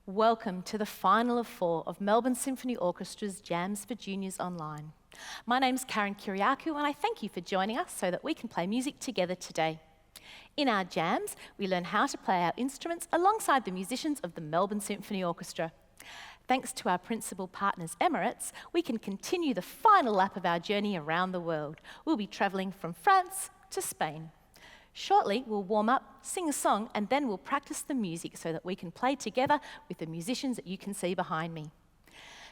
Welcome to the final of 4 of Melbourne Symphony Orchestra's Jams for Juniors Online. My name's Karen Kyriakou and I thank you for joining us so that we can play music together today. In our jams, we learn how to play our instruments alongside the musicians of the Melbourne Symphony Orchestra. Thanks to our principal partners, Emirates, we can continue the final lap of our journey around the world. We'll be travelling from France to Spain. Shortly, we'll warm up, sing a song, and then we'll practice the music so that we can play together with the musicians that you can see behind me.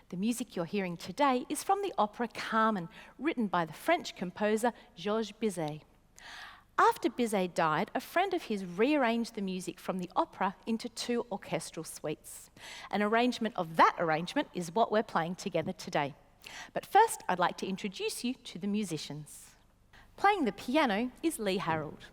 The music you're hearing today is from the opera Carmen, written by the French composer Georges Bizet. After Bizet died, a friend of his rearranged the music from the opera into 2 orchestral suites. An arrangement of that arrangement is what we're playing together today. But first, I'd like to introduce you to the musicians. Playing the piano is Lee Harold.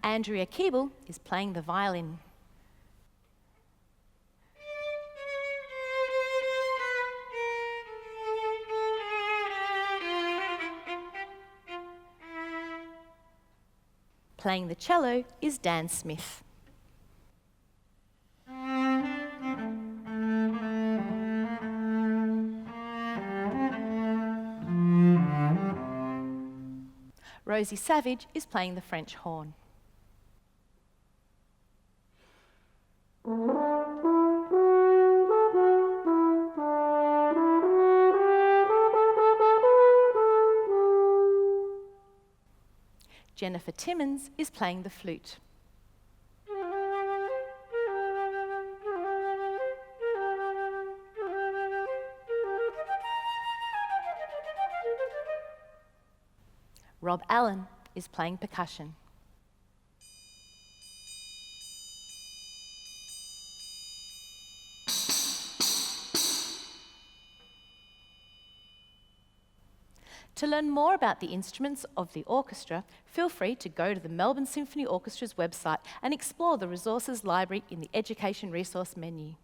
Andrea Keeble is playing the violin. Playing the cello is Dan Smith. Rosie Savage is playing the French horn. Jennifer Timmins is playing the flute. Rob Allen is playing percussion. To learn more about the instruments of the orchestra, feel free to go to the Melbourne Symphony Orchestra's website and explore the resources library in the Education Resource menu.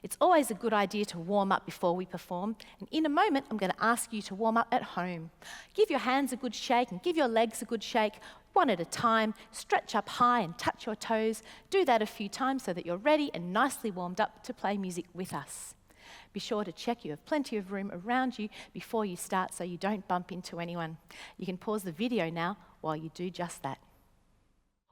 It's always a good idea to warm up before we perform, and in a moment I'm going to ask you to warm up at home. Give your hands a good shake and give your legs a good shake, one at a time. Stretch up high and touch your toes. Do that a few times so that you're ready and nicely warmed up to play music with us. Be sure to check you have plenty of room around you before you start so you don't bump into anyone. You can pause the video now while you do just that.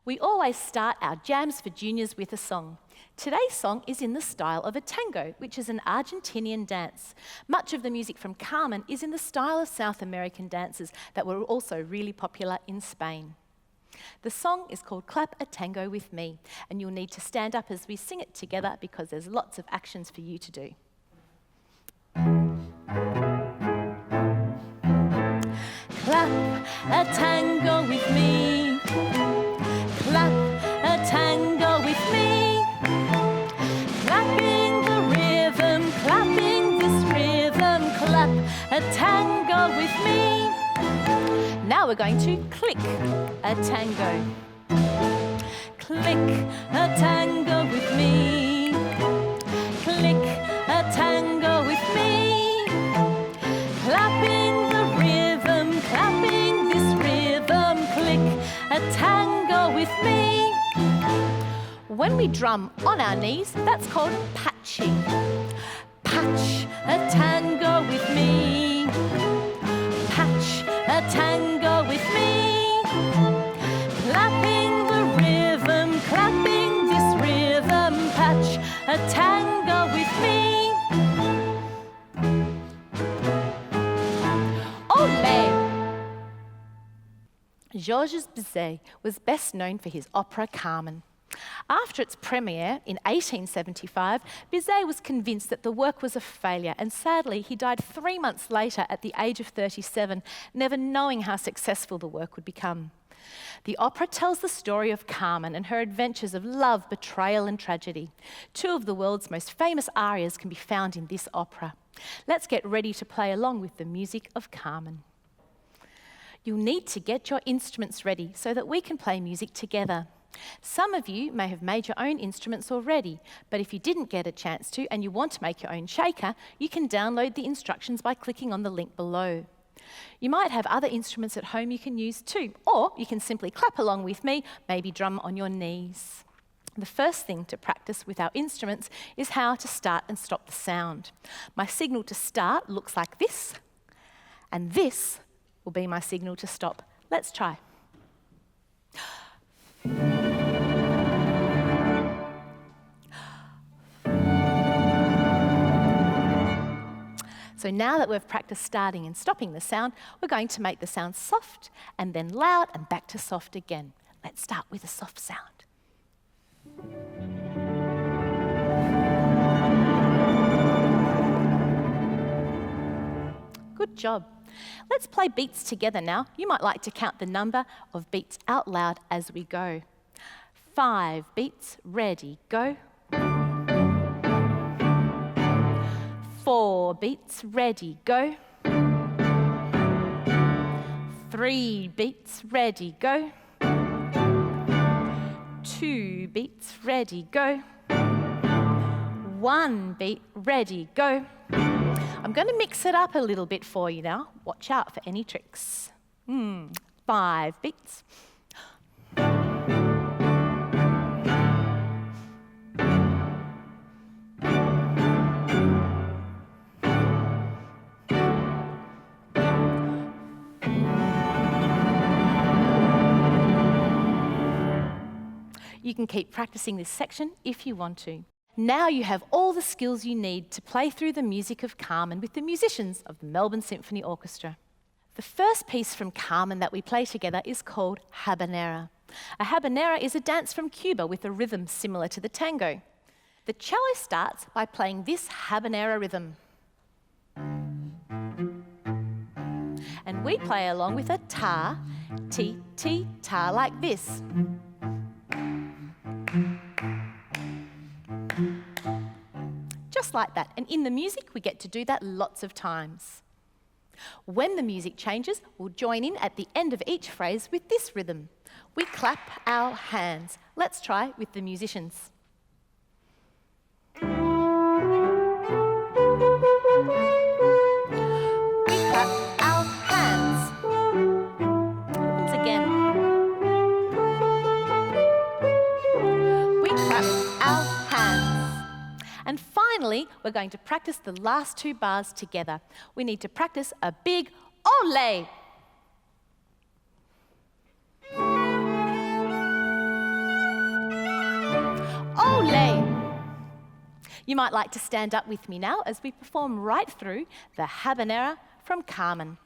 We always start our jams for juniors with a song. Today's song is in the style of a tango, which is an Argentinian dance. Much of the music from Carmen is in the style of South American dances that were also really popular in Spain. The song is called Clap a Tango with Me, and you'll need to stand up as we sing it together because there's lots of actions for you to do. Clap a tango with me. Clap a tango with me. Clapping the rhythm, clapping this rhythm. Clap a tango with me. Now we're going to click a tango. Click a tango with me. Click a tango with me. Clapping the rhythm, clapping this rhythm. Click a tango with me. When we drum on our knees, that's called patching. Patch a tango with me. Patch a tango with me. Clapping the rhythm, clapping this rhythm. Patch a tango with me. Olé! Georges Bizet was best known for his opera Carmen. After its premiere in 1875, Bizet was convinced that the work was a failure, and sadly he died 3 months later at the age of 37, never knowing how successful the work would become. The opera tells the story of Carmen and her adventures of love, betrayal and tragedy. 2 of the world's most famous arias can be found in this opera. Let's get ready to play along with the music of Carmen. You'll need to get your instruments ready so that we can play music together. Some of you may have made your own instruments already, but if you didn't get a chance to and you want to make your own shaker, you can download the instructions by clicking on the link below. You might have other instruments at home you can use too, or you can simply clap along with me, maybe drum on your knees. The first thing to practice with our instruments is how to start and stop the sound. My signal to start looks like this, and this will be my signal to stop. Let's try. So now that we've practiced starting and stopping the sound, we're going to make the sound soft and then loud and back to soft again. Let's start with a soft sound. Good job. Let's play beats together now. You might like to count the number of beats out loud as we go. 5 beats, ready, go. 4 beats, ready, go. 3 beats, ready, go. 2 beats, ready, go. 1 beat, ready, go. I'm going to mix it up a little bit for you now. Watch out for any tricks. 5 beats. You can keep practicing this section if you want to. Now you have all the skills you need to play through the music of Carmen with the musicians of the Melbourne Symphony Orchestra. The first piece from Carmen that we play together is called Habanera. A habanera is a dance from Cuba with a rhythm similar to the tango. The cello starts by playing this habanera rhythm. And we play along with a ta, ti, ti, ta like this. Just like that. And in the music, we get to do that lots of times. When the music changes, we'll join in at the end of each phrase with this rhythm. We clap our hands. Let's try with the musicians. We clap our hands. Once again. We clap our hands. And finally, we're going to practice the last 2 bars together. We need to practice a big ole. Ole. You might like to stand up with me now as we perform right through the habanera from Carmen.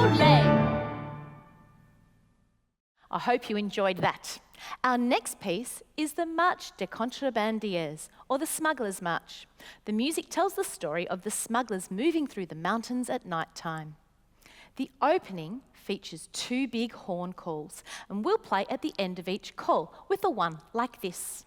Ole! I hope you enjoyed that. Our next piece is the Marche des Contrebandiers, or the Smuggler's March. The music tells the story of the smugglers moving through the mountains at night time. The opening features 2 big horn calls, and we'll play at the end of each call with a one like this.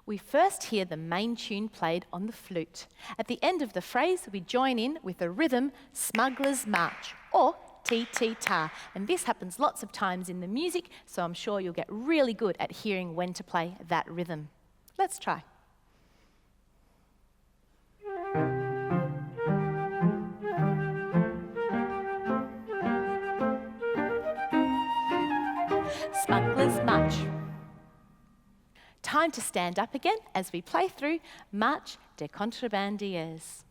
We first hear the main tune played on the flute. At the end of the phrase, we join in with the rhythm Smuggler's March, or Ti-ti-ta, and this happens lots of times in the music, so I'm sure you'll get really good at hearing when to play that rhythm. Let's try. Smuggler's March. Time to stand up again as we play through Marche des Contrebandiers.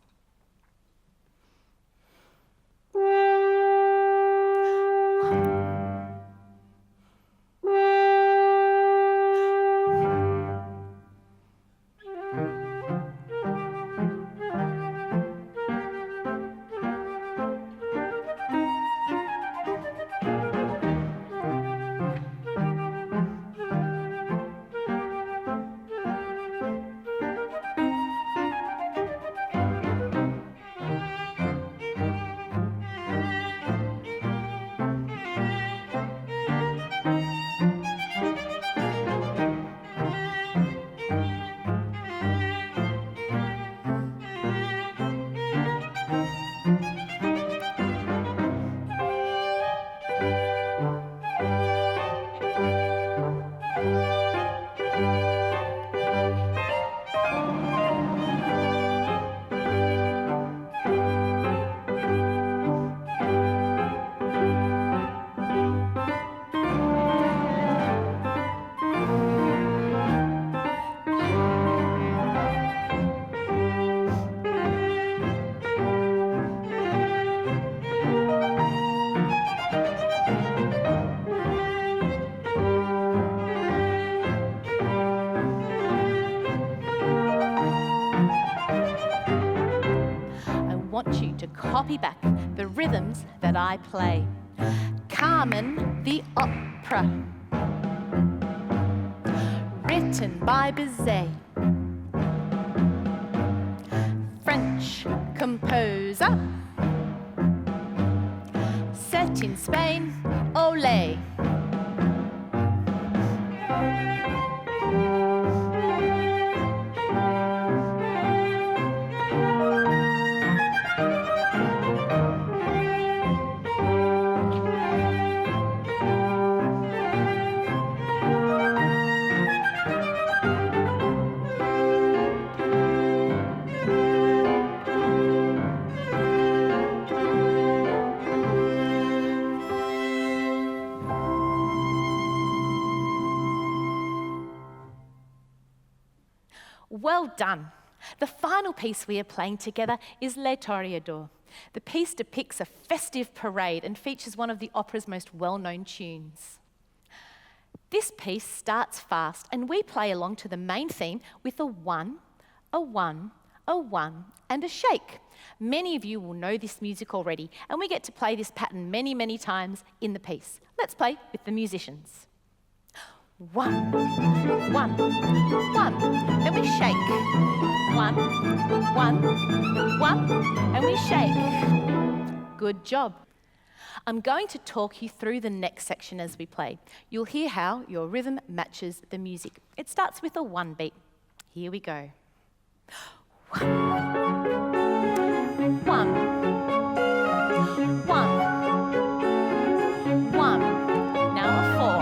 To copy back the rhythms that I play. Carmen, the opera, written by Bizet, French composer, set in Spain, Ole. Well done. The final piece we are playing together is Isla Toreador. The piece depicts a festive parade and features one of the opera's most well-known tunes. This piece starts fast and we play along to the main theme with a one, a one, a one, and a shake. Many of you will know this music already, and we get to play this pattern many, many times in the piece. Let's play with the musicians. One, one, one, and we shake. One, and we shake. Good job. I'm going to talk you through the next section as we play. You'll hear how your rhythm matches the music. It starts with a one beat. Here we go. One, one, one, one. Now a four.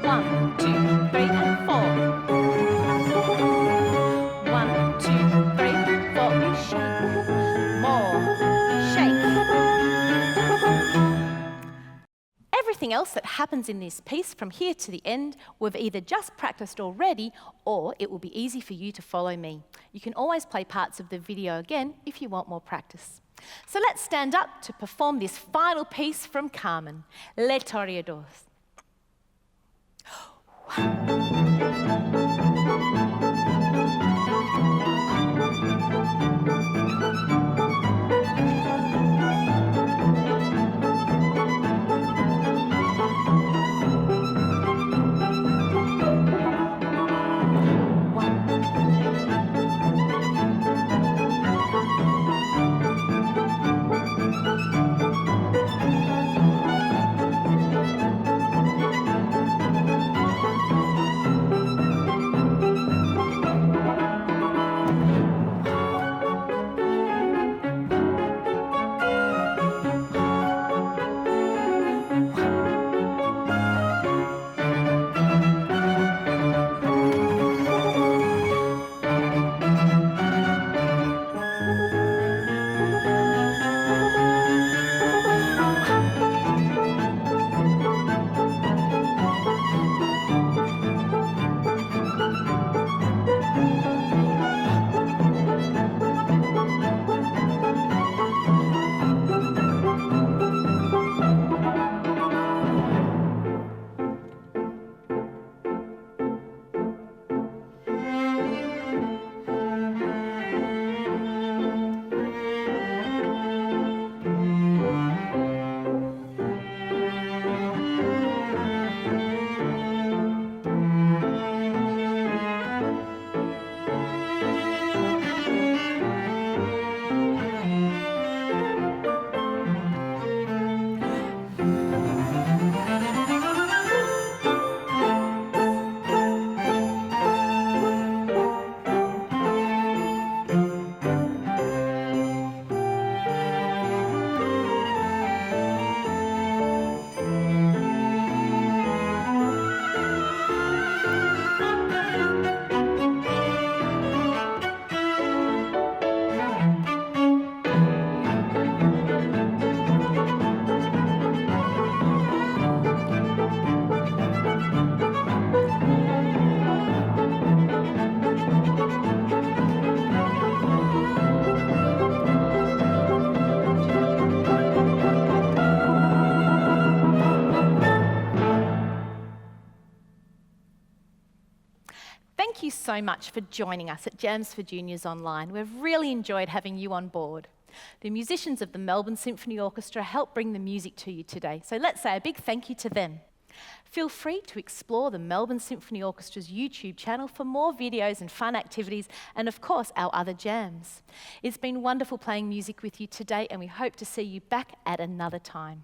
1, 2, 3, and 4. 1, 2, 3, 4. You shake. More. Shake. Everything else that happens in this piece from here to the end we've either just practiced already, or it will be easy for you to follow me. You can always play parts of the video again if you want more practice. So let's stand up to perform this final piece from Carmen, Les Toreadors. One, Thank you so much for joining us at Jams for Juniors Online. We've really enjoyed having you on board. The musicians of the Melbourne Symphony Orchestra helped bring the music to you today, so let's say a big thank you to them. Feel free to explore the Melbourne Symphony Orchestra's YouTube channel for more videos and fun activities, and of course our other jams. It's been wonderful playing music with you today, and we hope to see you back at another time.